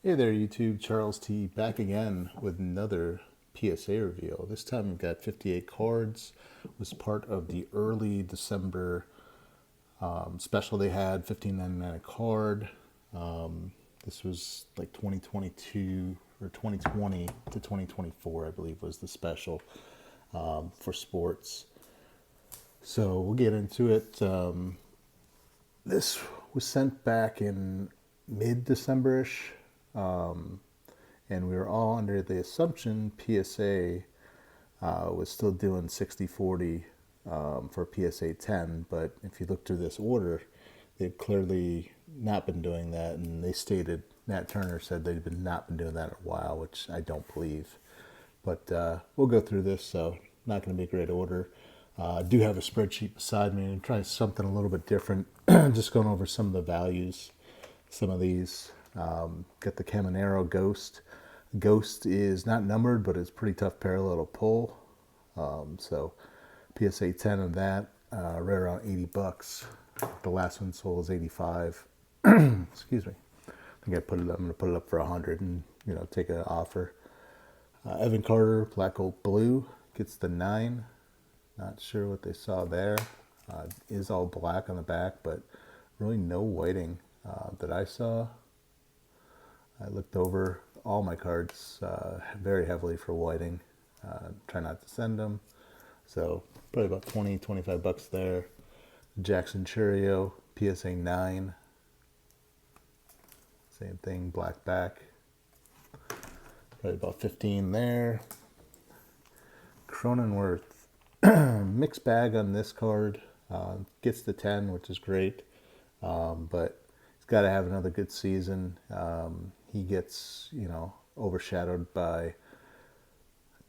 Hey there, YouTube. Charles T back again with another PSA reveal. This time we've got 58 cards. It was part of the early December special they had, $15.99 a card. This was like 2022 or 2020 to 2024, I believe, was the special for sports. So we'll get into it. This was sent back in mid-December-ish. And we were all under the assumption PSA was still doing 60-40 for PSA 10, but if you look through this order, they've clearly not been doing that, and they stated, Nat Turner said they've not been doing that in a while, which I don't believe. But we'll go through this, so not going to be a great order. I do have a spreadsheet beside me and try something a little bit different, just going over some of the values, some of these. Got the Caminero Ghost. Ghost is not numbered, but it's pretty tough parallel to pull. So PSA 10 of that, right around 80 bucks. The last one sold was 85. Excuse me. I think I'm going to put it up for 100 and, take an offer. Evan Carter, Black Gold Blue, gets the 9. Not sure what they saw there. Is all black on the back, but really no whiting that I saw. I looked over all my cards very heavily for whiting. Try not to send them. So probably about 20, 25 bucks there. Jackson Churio, PSA 9. Same thing, black back. Probably about 15 there. Cronenworth, mixed bag on this card. Gets the 10, which is great. But he's got to have another good season. He gets, overshadowed by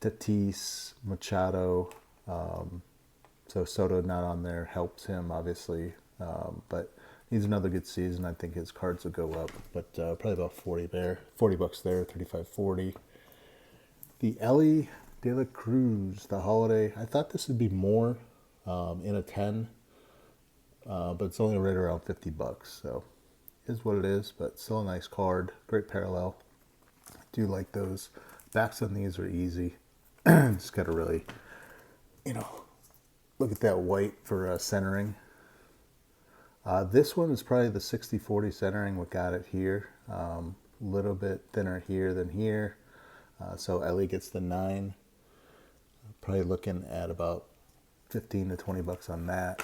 Tatis, Machado. So Soto not on there helps him, obviously. But needs another good season. I think his cards will go up. But probably about 40 there. 40 bucks there, 35.40. The Ellie De La Cruz, the Holiday. I thought this would be more in a 10. But it's only right around 50 bucks. So is what it is, but still a nice card. Great parallel. I do like those. Backs on these are easy. Just got to really, look at that white for centering. This one is probably the 60-40 centering. We got it here. A little bit thinner here than here. So Ellie gets the 9. Probably looking at about 15 to 20 bucks on that.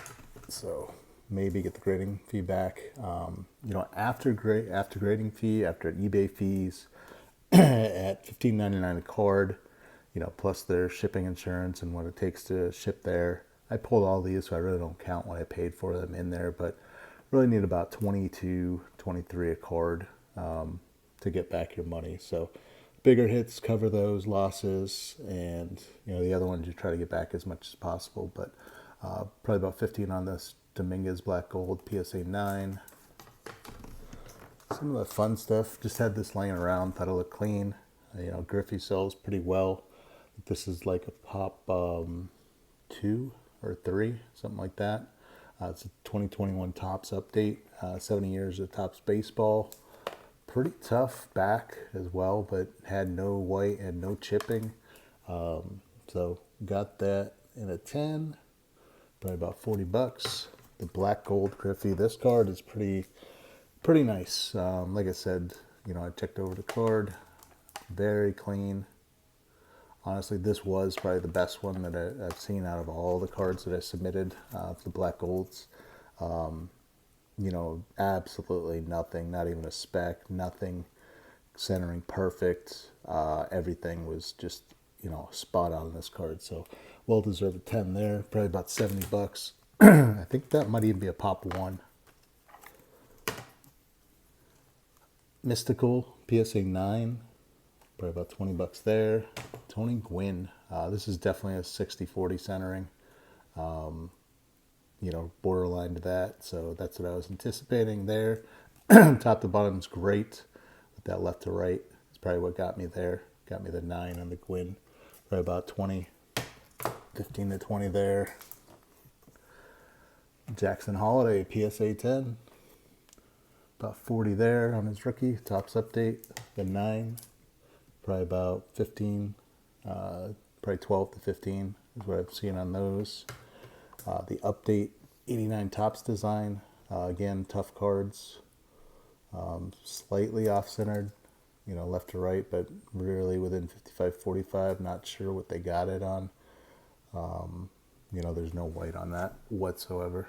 So maybe get the grading fee back. After grading fee, after eBay fees, at $15.99 a card, plus their shipping insurance and what it takes to ship there. I pulled all these, so I really don't count what I paid for them in there, but really need about 22, 23 a card to get back your money. So bigger hits cover those losses, and the other ones you try to get back as much as possible. But probably about 15 on this Dominguez Black Gold PSA 9. Some of the fun stuff. Just had this laying around. Thought it looked clean. Griffey sells pretty well. This is like a pop 2 or 3, something like that. It's a 2021 Topps update. 70 years of Topps baseball. Pretty tough back as well, but had no white and no chipping. So got that in a 10. Probably about 40 bucks. The Black Gold Griffey. This card is pretty nice. Like I said, I checked over the card. Very clean. Honestly, this was probably the best one that I've seen out of all the cards that I submitted for the Black Golds. Absolutely nothing, not even a speck, nothing centering perfect. Everything was just, spot on this card. So well-deserved 10 there, probably about 70 bucks. I think that might even be a pop 1. Mystical, PSA 9, probably about 20 bucks there. Tony Gwynn, this is definitely a 60-40 centering. Borderline to that, so that's what I was anticipating there. Top to bottom is great, but that left to right is probably what got me there. Got me the 9 on the Gwynn, probably about 20, 15 to 20 there. Jackson Holiday, PSA 10. about 40 there on his rookie. Topps update, the 9, probably about 15, probably 12 to 15 is what I've seen on those. The update, 89 Topps design. Again, tough cards. Slightly off-centered, you know, left to right, but really within 55-45. Not sure what they got it on. You know, there's no white on that whatsoever.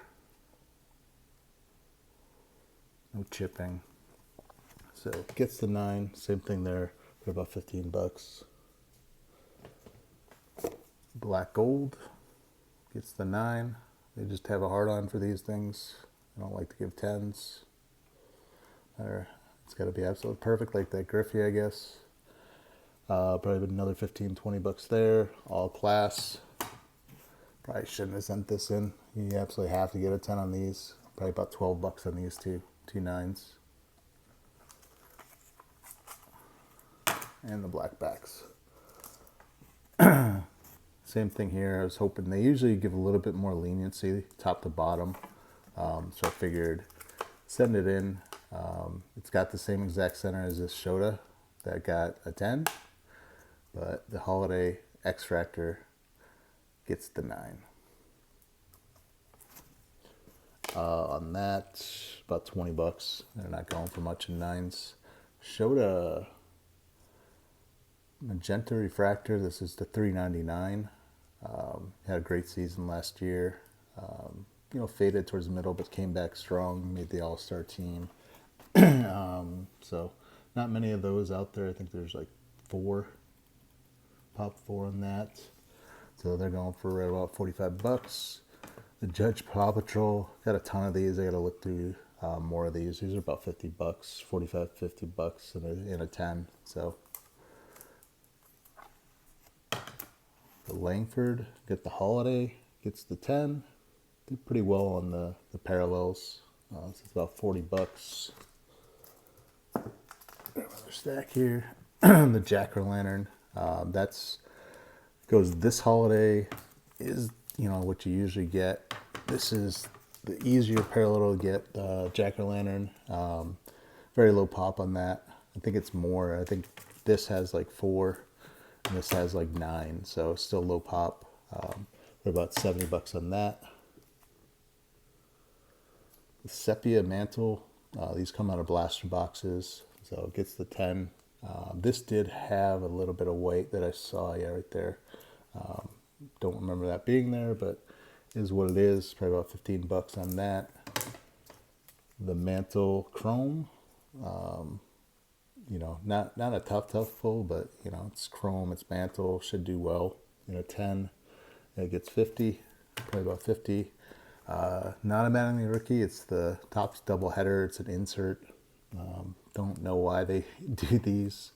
No chipping. So gets the 9. Same thing there for about 15 bucks. Black gold gets the 9. They just have a hard on for these things. I don't like to give 10s. Or it's got to be absolutely perfect, like that Griffey, I guess. Probably another 15-20 bucks there. All class. Probably shouldn't have sent this in. You absolutely have to get a 10 on these. Probably about 12 bucks on these two 9s. And the black backs. Same thing here. I was hoping they usually give a little bit more leniency, top to bottom. So I figured send it in. It's got the same exact center as this Shota that got a 10, but the Holiday X-Fractor gets the 9. On that, about 20 bucks. They're not going for much in 9s. Shota Magenta Refractor. This is the $3.99. Had a great season last year. You know, faded towards the middle, but came back strong. Made the All-Star team. So not many of those out there. I think there's like 4, pop 4 on that. So they're going for right about 45 bucks. The Judge Paw Patrol, got a ton of these. I got to look through more of these. These are about 50 bucks, 45, 50 bucks in a 10. So the Langford, get the Holiday, gets the 10. Did pretty well on the parallels. This is about 40 bucks. Another stack here. The Jack-o'-lantern. That's goes this holiday is, you know, what you usually get. This is the easier parallel to get. Jack-o'-lantern. Very low pop on that. I think it's more. I think this has like 4 and this has like 9. So still low pop. We're about 70 bucks on that. The Sepia Mantle. These come out of blaster boxes. So it gets the 10. This did have a little bit of white that I saw, yeah, right there. Don't remember that being there, but it is what it is. Probably about 15 bucks on that. The Mantle Chrome. You know, not a tough pull, but you know, it's chrome, it's Mantle, should do well. You know, 10. It gets 50. Probably about 50. Not a Mattingly rookie. It's the Topps double header. It's an insert. Don't know why they do these,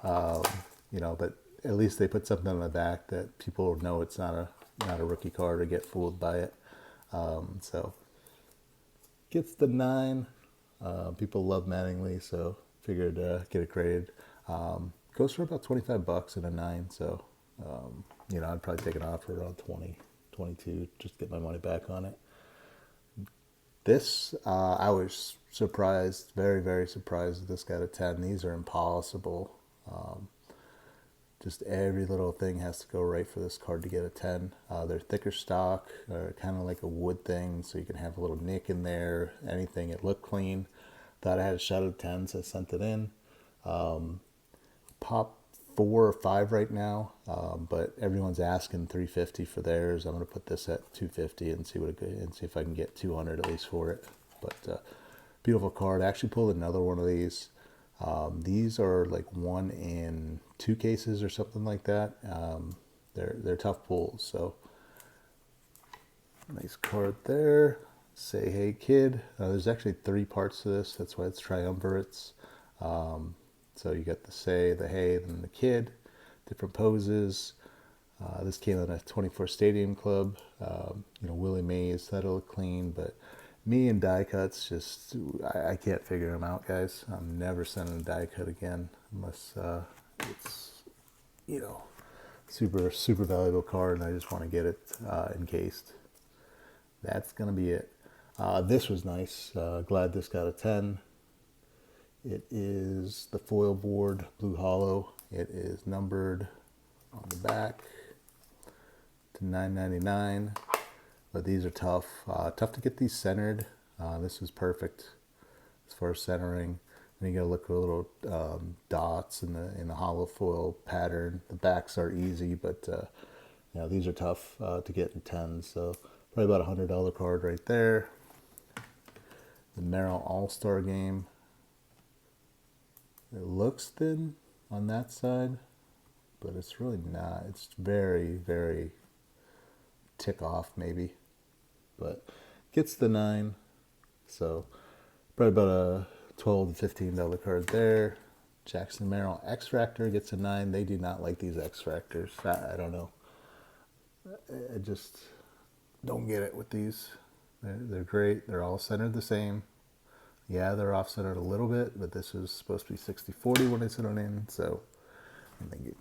you know, but at least they put something on the back that people know it's not a rookie card or get fooled by it. So gets the 9. People love Mattingly, so figured get it graded. Goes for about 25 bucks in a 9. So you know, I'd probably take it off for around 20, 22, just to get my money back on it. This, I was surprised, very, very surprised that this got a 10. These are impossible. Just every little thing has to go right for this card to get a 10. They're thicker stock, kind of like a wood thing, so you can have a little nick in there, anything. It looked clean. Thought I had a shot at 10, so I sent it in. Pop 4 or 5 right now, but everyone's asking $350 for theirs. I'm going to put this at $250 and see if I can get $200 at least for it. But beautiful card. I actually pulled another one of these. These are like 1 in 2 cases or something like that. They're tough pulls. So nice card there. Say Hey Kid. There's actually 3 parts to this. That's why it's triumvirates. So you got the Say, the Hey, then the Kid. Different poses. This came in a 24 Stadium Club. You know, Willie Mays. That'll look clean, but me and die cuts, just I can't figure them out, guys. I'm never sending a die cut again unless it's, you know, super valuable card and I just want to get it encased. That's gonna be it. This was nice. Glad this got a 10. It is the foil board, blue hollow. It is numbered on the back to $9.99. But these are tough. Tough to get these centered. This is perfect as far as centering. And you gotta look for little dots in the hollow foil pattern. The backs are easy, but these are tough to get in tens. So probably about $100 card right there. The Merrill All-Star Game. It looks thin on that side, but it's really not. It's very, very tick off maybe, but gets the 9. So probably about a $12 to $15 card there. Jackson Merrill X-Fractor gets a 9. They do not like these X-Fractors. I don't know. I just don't get it with these. They're great. They're all centered the same. Yeah, they're off-centered a little bit, but this was supposed to be 60-40 when I set it in, so I think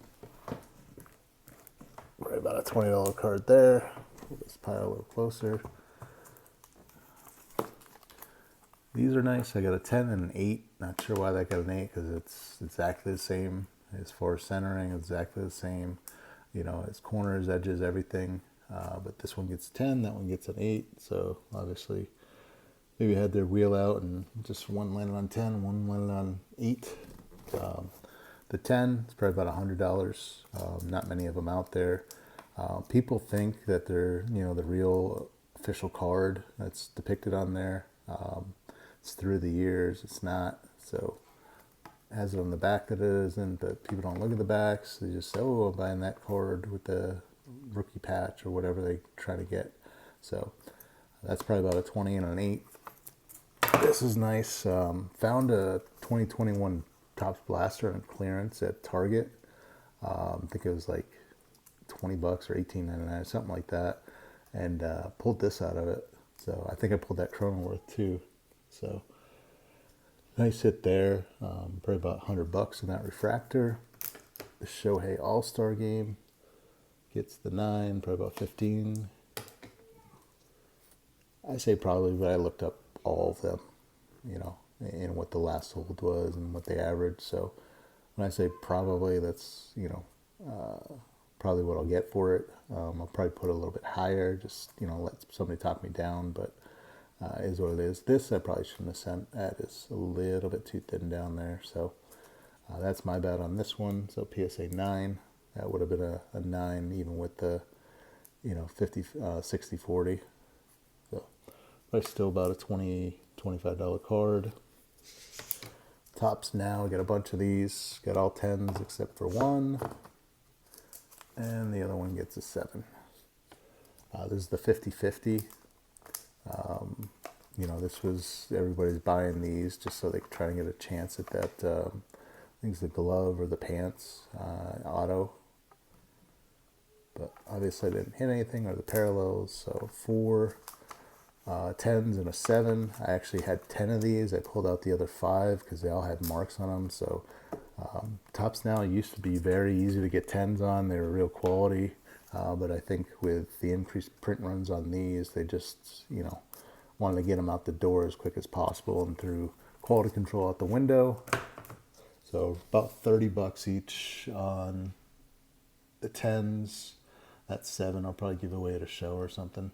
right about a $20 card there. Let's pile a little closer. These are nice. I got a 10 and an 8. Not sure why that got an 8, because it's exactly the same as far as centering. Exactly the same. It's corners, edges, everything. But this one gets 10, that one gets an 8. So obviously, maybe had their wheel out and just one landed on 10, one landed on 8. The 10 is probably about $100. Not many of them out there. People think that they're, the real official card that's depicted on there. It's through the years. It's not. So it has it on the back that it isn't, but people don't look at the backs. They just say, oh, I'm buying that card with the rookie patch or whatever they try to get. So that's probably about a 20 and an 8. This is nice. Found a 2021 Topps Blaster on clearance at Target. I think it was like $20 or $18.99, something like that, and pulled this out of it. So I think I pulled that Cronenworth too. So nice hit there. Probably about $100 in that refractor. The Shohei All-Star Game gets the 9, probably about 15. I say probably, but I looked up all of them, and what the last hold was and what they averaged. So when I say probably, that's, probably what I'll get for it. I'll probably put it a little bit higher, just, let somebody talk me down, but is what it is. This I probably shouldn't have sent. That is a little bit too thin down there. So that's my bad on this one. So PSA 9, that would have been a 9 even with the, 60-40. So probably still about a $20-$25 card. Topps Now, got a bunch of these. Got all 10s except for one. And the other one gets a 7. This is the 50-50. This was, everybody's buying these just so they could try and get a chance at that, I think it's the glove or the pants auto. But obviously I didn't hit anything, or the parallels. So 4 10s and a 7. I actually had 10 of these. I pulled out the other 5 because they all had marks on them. So Topps Now used to be very easy to get 10s on. They were real quality. But I think with the increased print runs on these, they just, wanted to get them out the door as quick as possible and threw quality control out the window. So about $30 each on the 10s. That 7 I'll probably give away at a show or something.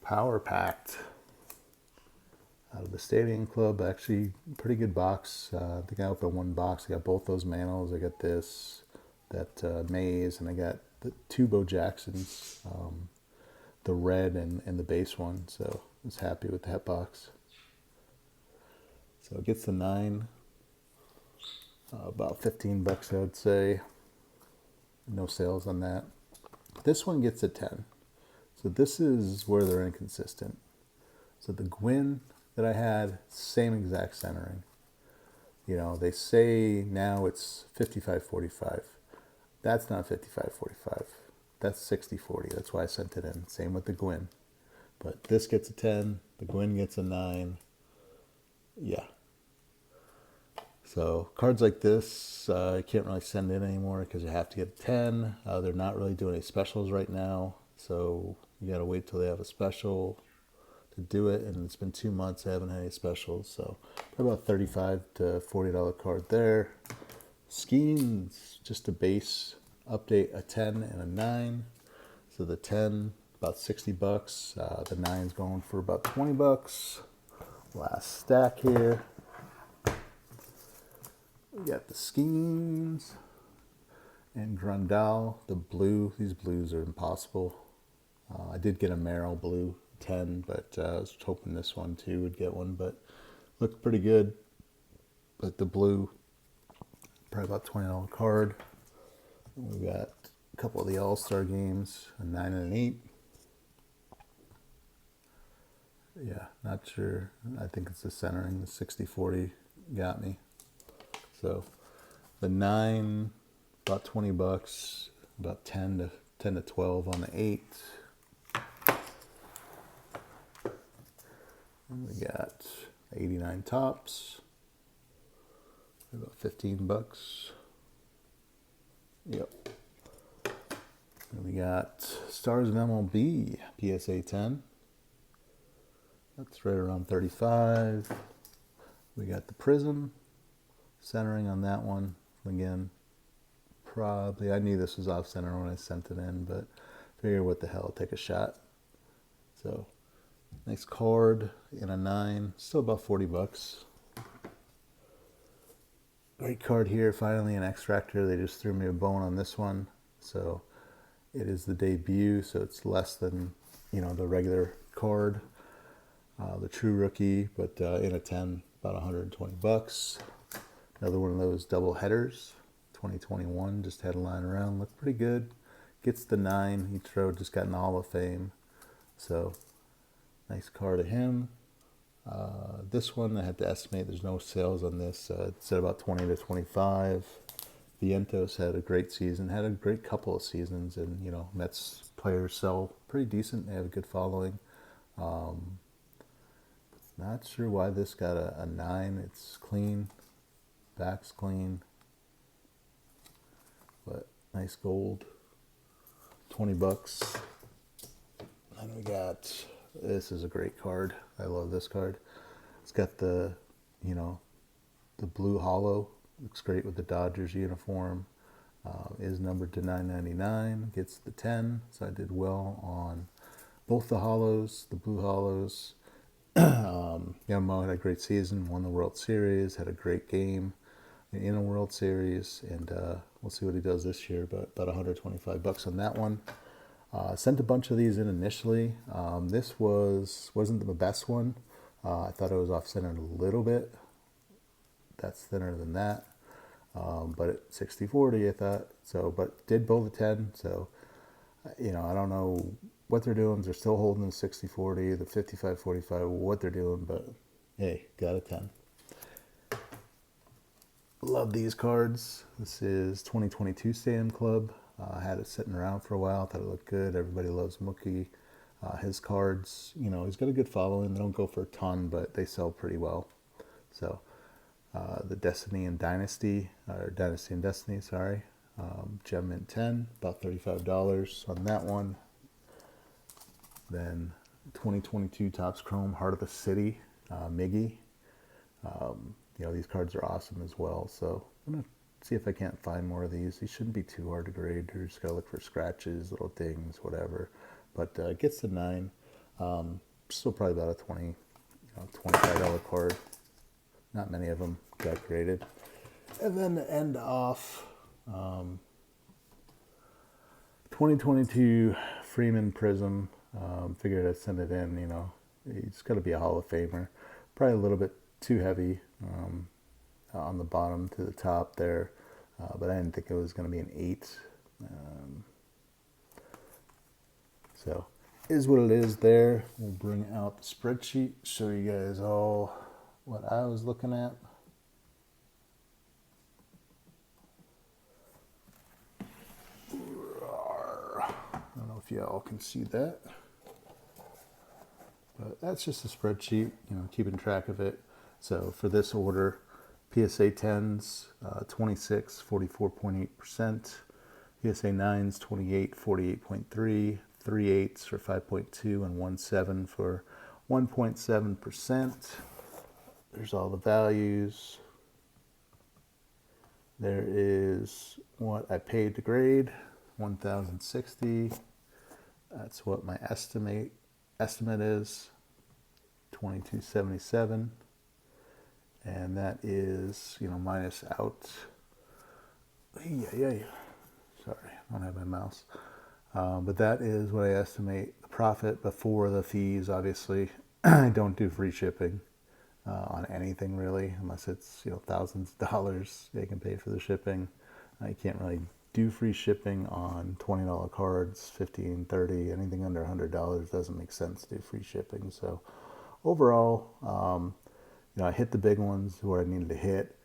Power Packed out of the Stadium Club. Actually, pretty good box. I think I opened one box. I got both those Manos. I got that Maze, and I got the 2 Bo Jacksons, the red and the base one. So I was happy with that box. So it gets the 9, about $15 I would say. No sales on that. This one gets a 10. So this is where they're inconsistent. So the Gwyn that I had, same exact centering. They say now it's 55-45. That's not 55-45. That's 60-40. That's why I sent it in. Same with the Gwyn. But this gets a 10. The Gwyn gets a 9. Yeah. So cards like this, I can't really send in anymore because you have to get a 10. They're not really doing any specials right now. So you got to wait till they have a special to do it, and it's been 2 months. I haven't had any specials, so probably about $35 to $40 card there. Skeens, just a base update, a 10 and a 9. So the 10 about $60. The 9's going for about $20. Last stack here. We got the Skeens and Grundal, the blue. These blues are impossible. I did get a Merrill blue 10, but I was hoping this one too would get one, but looked pretty good. But the blue, probably about $20 card. We got a couple of the All-Star games, a 9 and an 8. Yeah, not sure. I think it's the centering. The 60-40 got me. So the 9, about $20. About 10 to 12 on the 8. And we got 89 tops. About $15. Yep. And we got Stars of MLB, PSA 10. That's right around 35. We got the Prism, centering on that one. Again, probably, I knew this was off center when I sent it in, but figure what the hell, take a shot. So, nice card in a 9, still about $40. Great card here, finally an X-Tractor. They just threw me a bone on this one. So, it is the debut, so it's less than, the regular card. The true rookie, but in a 10, about $120. Another one of those double headers, 2021, just had a line around, looked pretty good. Gets the 9, each row just got in the Hall of Fame. So, nice card of him. This one, I had to estimate, there's no sales on this. It said about 20 to 25. Vientos had a great season, had a great couple of seasons, and, Mets players sell pretty decent. They have a good following. Not sure why this got a 9. It's clean. Back's clean. But nice gold. $20. And we got, this is a great card. I love this card. It's got the, the blue hollow. Looks great with the Dodgers uniform. Is numbered to 999. Gets the 10. So I did well on both the hollows, the blue hollows. Mo had a great season, won the World Series, had a great game in a World Series, and we'll see what he does this year, but about $125 on that one. Sent a bunch of these in initially. This wasn't the best one. I thought it was off-centered a little bit. That's thinner than that. But at 60-40, I thought, so, but did both a 10, so, I don't know what they're doing. They're still holding the 60-40, the 55-45, what they're doing, but hey, got a 10. Love these cards. This is 2022 Stadium Club. I had it sitting around for a while, thought it looked good. Everybody loves Mookie. His cards, he's got a good following. They don't go for a ton, but they sell pretty well. So, the Destiny and Dynasty, or Dynasty and Destiny, sorry. Gem Mint 10, about $35 on that one. Then 2022 Topps Chrome Heart of the City, Miggy. These cards are awesome as well. So I'm going to see if I can't find more of these. These shouldn't be too hard to grade. You're just got to look for scratches, little dings, whatever. But gets the 9. Still probably about a $25 card. Not many of them got graded. And then to end off, 2022 Freeman Prism. Figured I'd send it in, He's got to be a Hall of Famer. Probably a little bit too heavy on the bottom to the top there. But I didn't think it was going to be an 8. So, is what it is there. We'll bring out the spreadsheet, show you guys all what I was looking at. I don't know if y'all can see that. But that's just a spreadsheet, keeping track of it. So for this order, PSA 10s, 26, 44.8%. PSA 9s, 28, 48.3. 3/8 for 5.2 and 1/7 for 1.7%. There's all the values. There is what I paid to grade, 1,060. That's what my estimate is, 2277. And that is, minus out. Sorry, I don't have my mouse. But that is what I estimate the profit before the fees. Obviously, I don't do free shipping on anything really, unless it's thousands of dollars they can pay for the shipping. You can't really do free shipping on $20 cards, $15, $30, anything under $100 doesn't make sense to do free shipping. So overall, I hit the big ones where I needed to hit.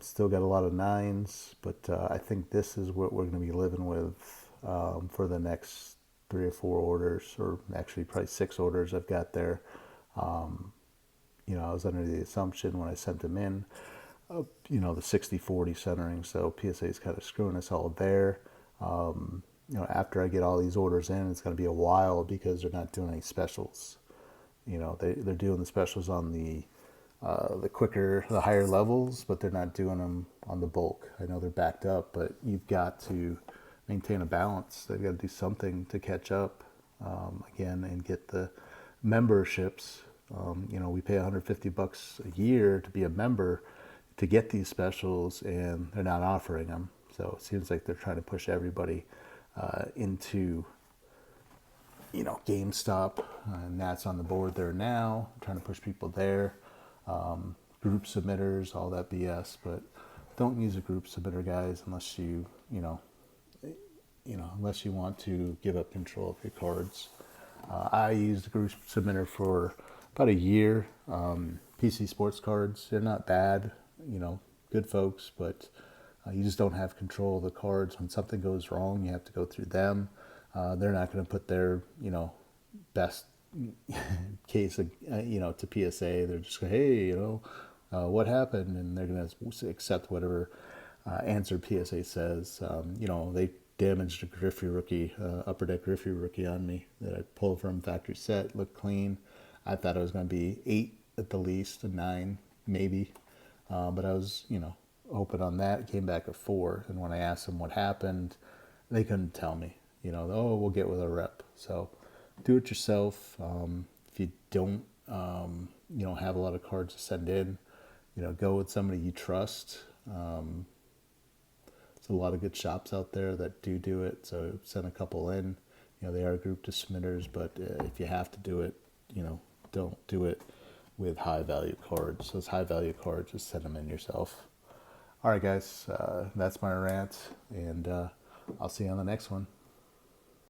Still got a lot of nines, but I think this is what we're going to be living with for the next 3 or 4 orders, or actually probably 6 orders I've got there. I was under the assumption when I sent them in, the 60-40 centering, so PSA is kind of screwing us all there. After I get all these orders in, it's going to be a while because they're not doing any specials. They're doing the specials on the higher levels, but they're not doing them on the bulk. I know they're backed up, but you've got to maintain a balance. They've got to do something to catch up again and get the memberships. We pay $150 a year to be a member to get these specials, and they're not offering them. So it seems like they're trying to push everybody into GameStop, and that's on the board there now. I'm trying to push people there. Group submitters, all that BS, but don't use a group submitter, guys, unless unless you want to give up control of your cards. I used a group submitter for about a year. PC Sports Cards, they're not bad, good folks, but you just don't have control of the cards. When something goes wrong, you have to go through them. They're not going to put their, best case, to PSA. They're just going, hey, what happened? And they're going to accept whatever answer PSA says. They damaged a Griffey rookie, Upper Deck Griffey rookie on me that I pulled from factory set, looked clean. I thought it was going to be 8 at the least, a 9 maybe. But I was, hoping on that. It came back a 4. And when I asked them what happened, they couldn't tell me. We'll get with a rep. So do it yourself. If you don't, have a lot of cards to send in, go with somebody you trust. There's a lot of good shops out there that do it. So send a couple in. They are group to submitters, but if you have to do it, don't do it with high value cards. Those high value cards, just send them in yourself. All right, guys, that's my rant, and I'll see you on the next one.